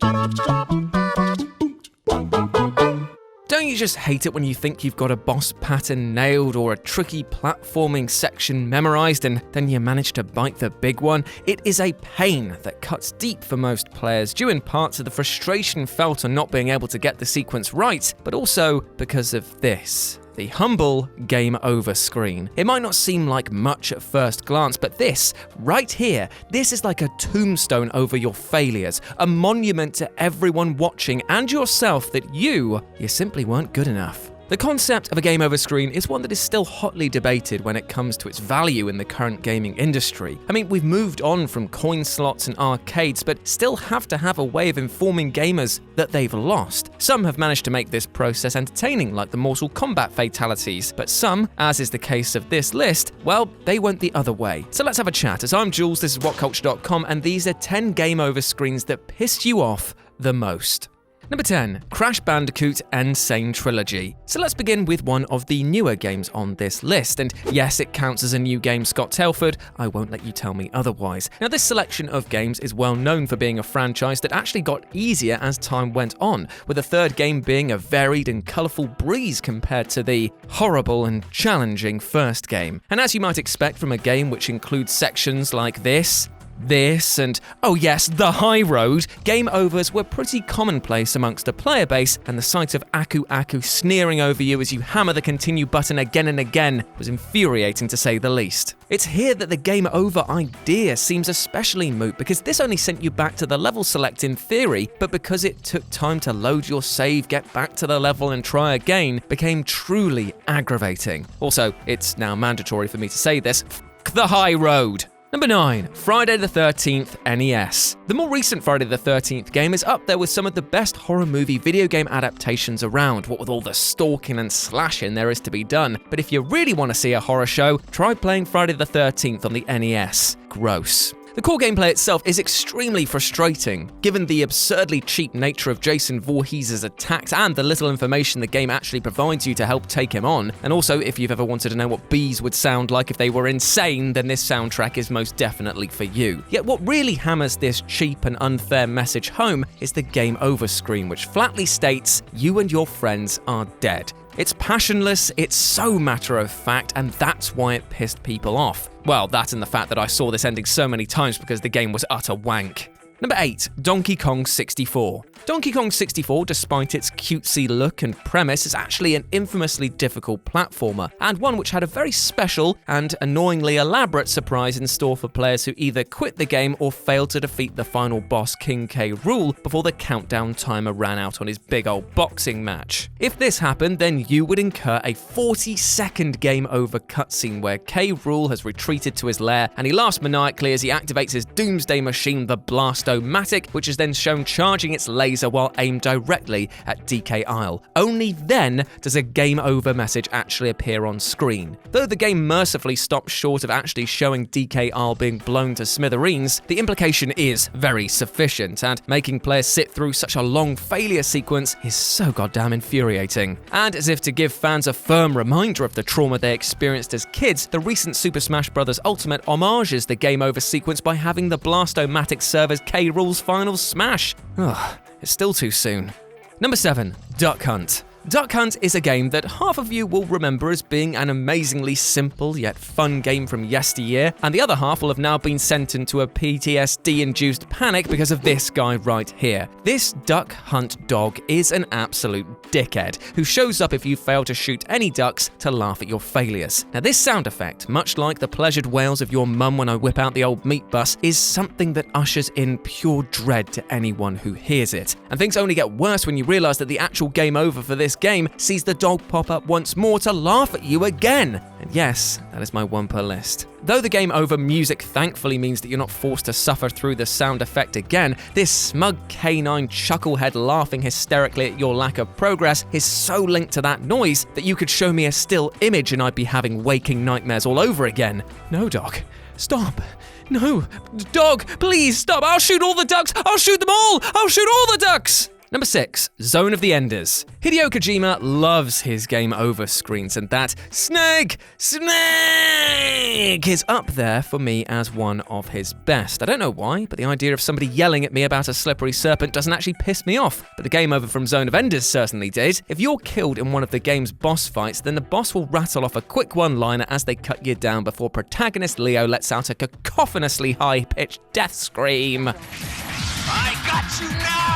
Don't you just hate it when you think you've got a boss pattern nailed or a tricky platforming section memorized and then you manage to bite the big one? It is a pain that cuts deep for most players, due in part to the frustration felt on not being able to get the sequence right, but also because of this. The humble game over screen. It might not seem like much at first glance, but this, right here, this is like a tombstone over your failures, a monument to everyone watching and yourself that you simply weren't good enough. The concept of a game over screen is one that is still hotly debated when it comes to its value in the current gaming industry. I mean, we've moved on from coin slots and arcades, but still have to have a way of informing gamers that they've lost. Some have managed to make this process entertaining, like the Mortal Kombat fatalities, but some, as is the case of this list, well, they went the other way. So let's have a chat, as I'm Jules, this is WhatCulture.com, and these are 10 game over screens that pissed you off the most. Number 10, Crash Bandicoot N-SANE Trilogy. So let's begin with one of the newer games on this list, and yes, it counts as a new game, Scott Telford, I won't let you tell me otherwise. Now, this selection of games is well known for being a franchise that actually got easier as time went on, with the third game being a varied and colourful breeze compared to the horrible and challenging first game. And as you might expect from a game which includes sections like this, and, oh yes, the high road, game overs were pretty commonplace amongst the player base, and the sight of Aku sneering over you as you hammer the continue button again and again was infuriating to say the least. It's here that the game over idea seems especially moot, because this only sent you back to the level select in theory, but because it took time to load your save, get back to the level and try again, became truly aggravating. Also, it's now mandatory for me to say this, f*** the high road. Number 9, Friday the 13th NES. The more recent Friday the 13th game is up there with some of the best horror movie video game adaptations around, what with all the stalking and slashing there is to be done. But if you really want to see a horror show, try playing Friday the 13th on the NES. Gross. The core gameplay itself is extremely frustrating, given the absurdly cheap nature of Jason Voorhees' attacks and the little information the game actually provides you to help take him on. And also, if you've ever wanted to know what bees would sound like if they were insane, then this soundtrack is most definitely for you. Yet what really hammers this cheap and unfair message home is the game over screen, which flatly states, you and your friends are dead. It's passionless, it's so matter of fact, and that's why it pissed people off. Well, that and the fact that I saw this ending so many times because the game was utter wank. Number 8, Donkey Kong 64. Donkey Kong 64, despite its cutesy look and premise, is actually an infamously difficult platformer, and one which had a very special and annoyingly elaborate surprise in store for players who either quit the game or failed to defeat the final boss King K. Rool before the countdown timer ran out on his big old boxing match. If this happened, then you would incur a 40-second game over cutscene where K. Rool has retreated to his lair, and he laughs maniacally as he activates his doomsday machine, the Blast-O-Matic, which is then shown charging its laser while aimed directly at DK Isle. Only then does a game over message actually appear on screen. Though the game mercifully stops short of actually showing DK Isle being blown to smithereens, the implication is very sufficient, and making players sit through such a long failure sequence is so goddamn infuriating. And as if to give fans a firm reminder of the trauma they experienced as kids, the recent Super Smash Bros. Ultimate homages the game over sequence by having the Blast-O-Matic serve as K. Rool's final smash. Ugh. It's still too soon. Number 7, Duck Hunt. Duck Hunt is a game that half of you will remember as being an amazingly simple yet fun game from yesteryear, and the other half will have now been sent into a PTSD-induced panic because of this guy right here. This Duck Hunt dog is an absolute dickhead who shows up if you fail to shoot any ducks to laugh at your failures. Now, this sound effect, much like the pleasured wails of your mum when I whip out the old meat bus, is something that ushers in pure dread to anyone who hears it. And things only get worse when you realise that the actual game over for this game sees the dog pop up once more to laugh at you again. And yes, that is my one per list. Though the game over music thankfully means that you're not forced to suffer through the sound effect again, this smug canine chucklehead laughing hysterically at your lack of progress is so linked to that noise that you could show me a still image and I'd be having waking nightmares all over again. No, dog. Stop. No. Dog, please stop. I'll shoot all the ducks. I'll shoot them all. I'll shoot all the ducks. Number 6, Zone of the Enders. Hideo Kojima loves his game over screens, and that snake is up there for me as one of his best. I don't know why, but the idea of somebody yelling at me about a slippery serpent doesn't actually piss me off, but the game over from Zone of Enders certainly did. If you're killed in one of the game's boss fights, then the boss will rattle off a quick one-liner as they cut you down before protagonist Leo lets out a cacophonously high-pitched death scream. I got you now!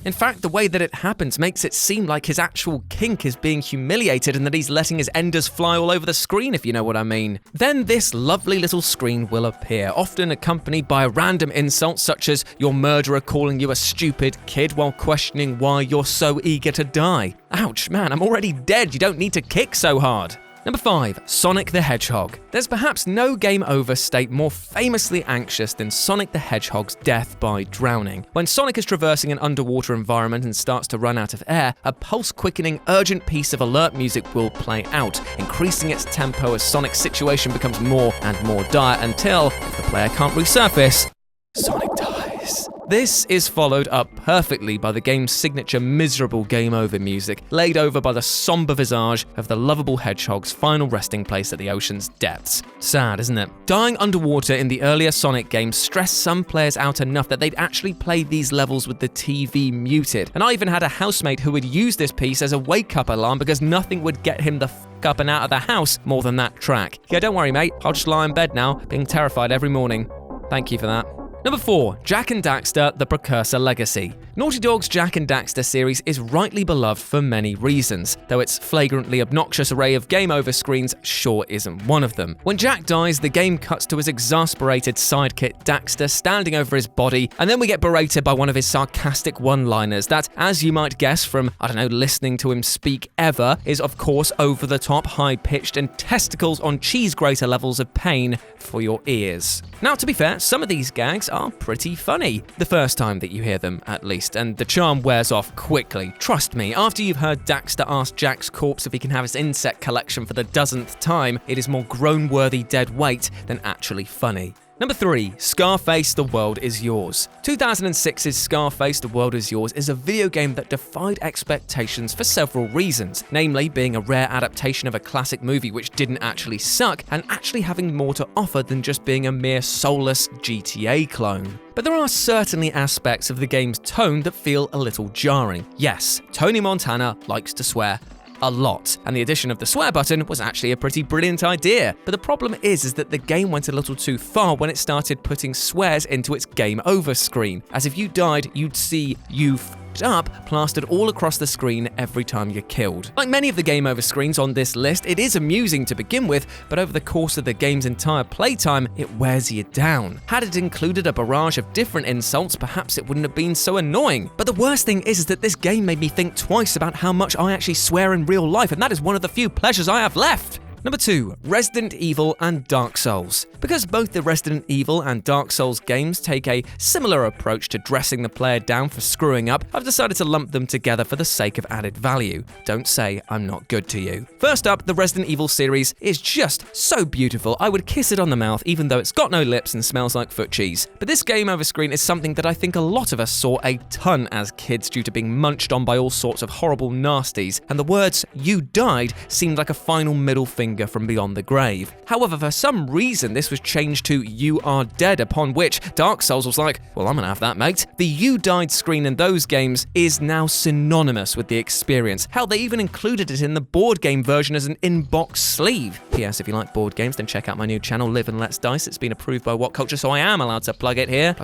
In fact, the way that it happens makes it seem like his actual kink is being humiliated and that he's letting his enders fly all over the screen, if you know what I mean. Then this lovely little screen will appear, often accompanied by a random insult such as your murderer calling you a stupid kid while questioning why you're so eager to die. Ouch, man, I'm already dead, you don't need to kick so hard. Number 5, Sonic the Hedgehog. There's perhaps no game over state more famously anxious than Sonic the Hedgehog's death by drowning. When Sonic is traversing an underwater environment and starts to run out of air, a pulse-quickening, urgent piece of alert music will play out, increasing its tempo as Sonic's situation becomes more and more dire until, if the player can't resurface, Sonic dies. This is followed up perfectly by the game's signature miserable game over music, laid over by the somber visage of the lovable hedgehog's final resting place at the ocean's depths. Sad, isn't it? Dying underwater in the earlier Sonic games stressed some players out enough that they'd actually play these levels with the TV muted. And I even had a housemate who would use this piece as a wake-up alarm because nothing would get him the f*** up and out of the house more than that track. Yeah, don't worry, mate. I'll just lie in bed now, being terrified every morning. Thank you for that. Number 4, Jak and Daxter, The Precursor Legacy. Naughty Dog's Jak and Daxter series is rightly beloved for many reasons, though its flagrantly obnoxious array of game over screens sure isn't one of them. When Jak dies, the game cuts to his exasperated sidekick Daxter standing over his body, and then we get berated by one of his sarcastic one-liners that, as you might guess from, listening to him speak ever, is of course over-the-top, high-pitched, and testicles on cheese grater levels of pain for your ears. Now, to be fair, some of these gags are pretty funny, the first time that you hear them at least, and the charm wears off quickly. Trust me, after you've heard Daxter ask Jak's corpse if he can have his insect collection for the dozenth time, it is more groan-worthy dead weight than actually funny. Number 3, Scarface, The World Is Yours. 2006's Scarface, The World Is Yours is a video game that defied expectations for several reasons, namely being a rare adaptation of a classic movie which didn't actually suck, and actually having more to offer than just being a mere soulless GTA clone. But there are certainly aspects of the game's tone that feel a little jarring. Yes, Tony Montana likes to swear a lot, and the addition of the swear button was actually a pretty brilliant idea. But the problem is that the game went a little too far when it started putting swears into its game over screen, as if you died, you'd see "you f***ed up" plastered all across the screen every time you're killed. Like many of the game over screens on this list, it is amusing to begin with, but over the course of the game's entire playtime, it wears you down. Had it included a barrage of different insults, perhaps it wouldn't have been so annoying. But the worst thing is that this game made me think twice about how much I actually swear in real life, and that is one of the few pleasures I have left. Number 2, Resident Evil and Dark Souls. Because both the Resident Evil and Dark Souls games take a similar approach to dressing the player down for screwing up, I've decided to lump them together for the sake of added value. Don't say I'm not good to you. First up, the Resident Evil series is just so beautiful, I would kiss it on the mouth even though it's got no lips and smells like foot cheese. But this game over screen is something that I think a lot of us saw a ton as kids due to being munched on by all sorts of horrible nasties, and the words "you died" seemed like a final middle finger from beyond the grave. However, for some reason this was changed to "you are dead," upon which Dark Souls was like, well, I'm gonna have that, mate. The "you died" screen in those games is now synonymous with the experience. Hell, they even included it in the board game version as an inbox sleeve. P.S. if you like board games, then check out my new channel, Live and Let's Dice. It's been approved by WhatCulture, so I am allowed to plug it here.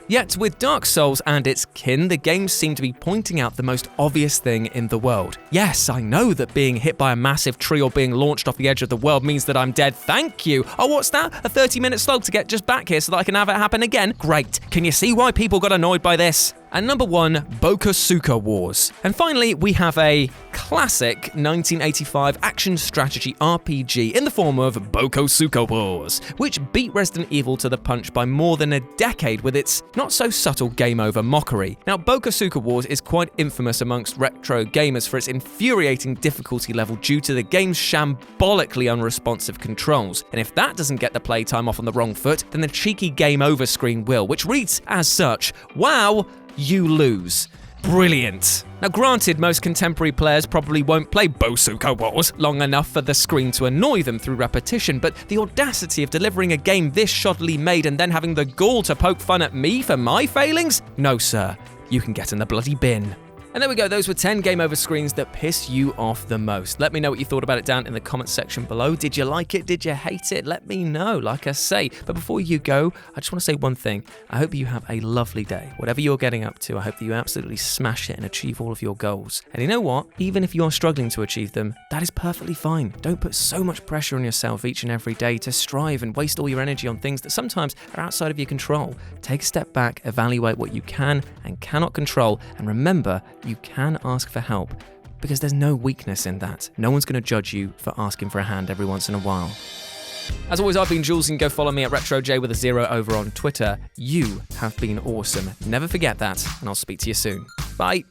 Yet, with Dark Souls and its kin, the games seem to be pointing out the most obvious thing in the world. Yes, I know that being hit by a massive tree or being launched off the edge of the world means that I'm dead. Thank you. Oh, what's that? A 30-minute slog to get just back here so that I can have it happen again? Great. Can you see why people got annoyed by this? And number 1, BOKOSUKA Wars. And finally, we have a classic 1985 action strategy RPG in the form of BOKOSUKA Wars, which beat Resident Evil to the punch by more than a decade with its not-so-subtle game-over mockery. Now, BOKOSUKA Wars is quite infamous amongst retro gamers for its infuriating difficulty level due to the game's shambolically unresponsive controls. And if that doesn't get the playtime off on the wrong foot, then the cheeky game over screen will, which reads as such: wow, you lose. Brilliant. Now granted, most contemporary players probably won't play BOKOSUKA Wars long enough for the screen to annoy them through repetition, but the audacity of delivering a game this shoddily made and then having the gall to poke fun at me for my failings? No sir, you can get in the bloody bin. And there we go, those were 10 game over screens that piss you off the most. Let me know what you thought about it down in the comments section below. Did you like it? Did you hate it? Let me know, like I say. But before you go, I just want to say one thing. I hope you have a lovely day. Whatever you're getting up to, I hope that you absolutely smash it and achieve all of your goals. And you know what? Even if you're struggling to achieve them, that is perfectly fine. Don't put so much pressure on yourself each and every day to strive and waste all your energy on things that sometimes are outside of your control. Take a step back, evaluate what you can and cannot control, and remember, you can ask for help, because there's no weakness in that. No one's going to judge you for asking for a hand every once in a while. As always, I've been Jules, and go follow me at RetroJ with a 0 over on Twitter. You have been awesome. Never forget that, and I'll speak to you soon. Bye.